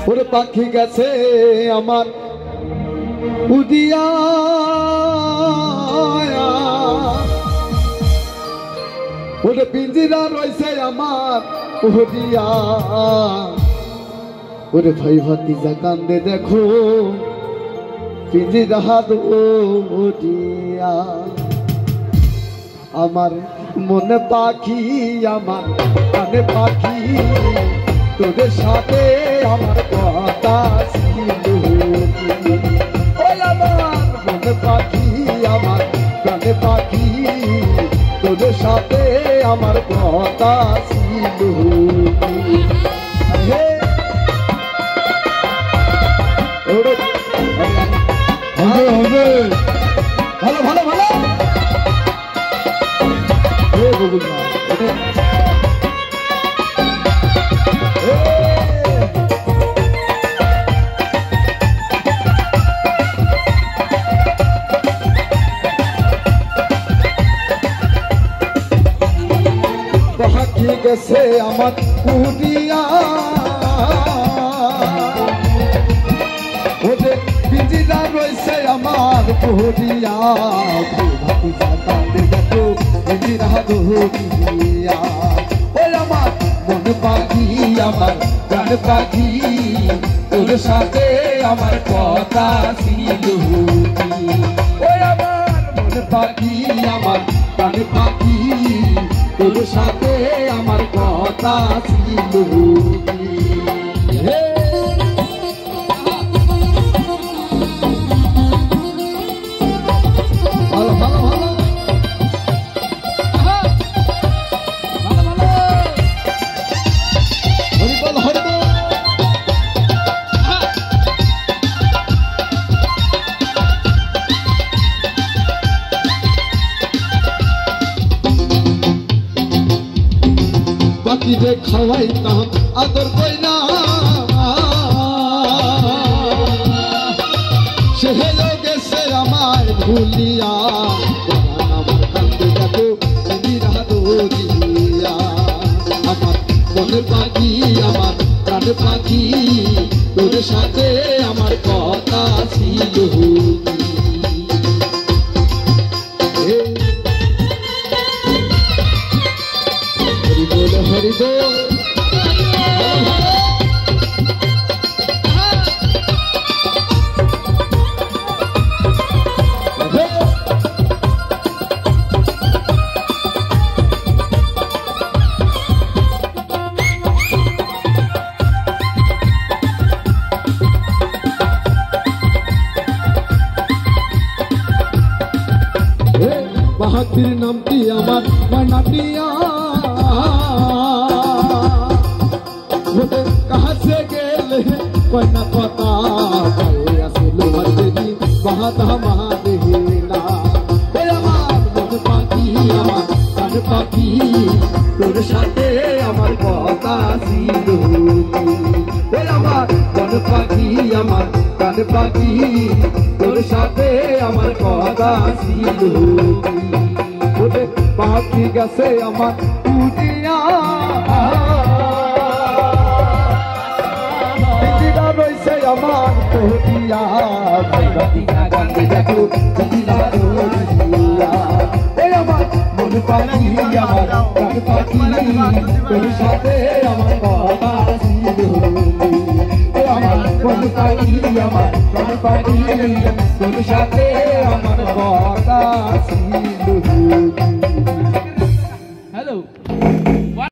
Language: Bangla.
ওরে পাখি গেছে আমার উদিয়া ওরে পিঞ্জিরা রয়েছে আমার উদিয়া ওরে ভাই ভাতিজা কান্দে দেখো পিঞ্জিরা উদিয়া আমার মনে পাখি আমার কানে পাখি তোদের সাথে আমার কথা ছিল ওই আমার মনে পাখি আমার কানে পাখি তোদের সাথে আমার কথা ছিল ভালো ভালো ভালো পাখি গেছে আমার উদিয়া ওদের পিঞ্জিরা রয়েছে আমার উদিয়া ভাতিজা কান্দে দেখো পিঞ্জিরা উদিয়া ওই আমার মন পাখি আমার প্রাণ পাখি তোর সাথে আমার কথা ছিল ওই আমার মন পাখি আমার প্রাণ পাখি তোর সাথে আমার কথা ছিল ভালো ভালো ভালো হরিবল হরিবল পাখিরে খাওয়াইতাম আদর কইনা সে হেলো গেছে আমার ভুলিয়া আমার কান্দে দেখো পিঞ্জিরা উদিয়া আমার মনের পাখি আমার প্রাণ পাখি তোর সাথে আমার কথা ছিল হরিবল হরিবল বাহাতির নামটি আমার ময়নাটিয়া कहाँ से गेले कोना पता असलू हरदी बहुत महादेना আমার মন পাখি আমার কান পাখি তোর সাথে আমার কথা ছিল আমার মন পাখি আমার কান পাখি তোর সাথে আমার কথা ছিল পাখি গেছে আমার উদিয়া রয়েছে আমার উদিয়া ভাতিজা কান্দে দেখো পিঞ্জিরা উদিয়া আমার মন পাখি আমার কান পাখি তোর সাথে আমার কথা ছিল আমার মন পাখি আমার কান পাখি তোর সাথে আমার কথা ছিল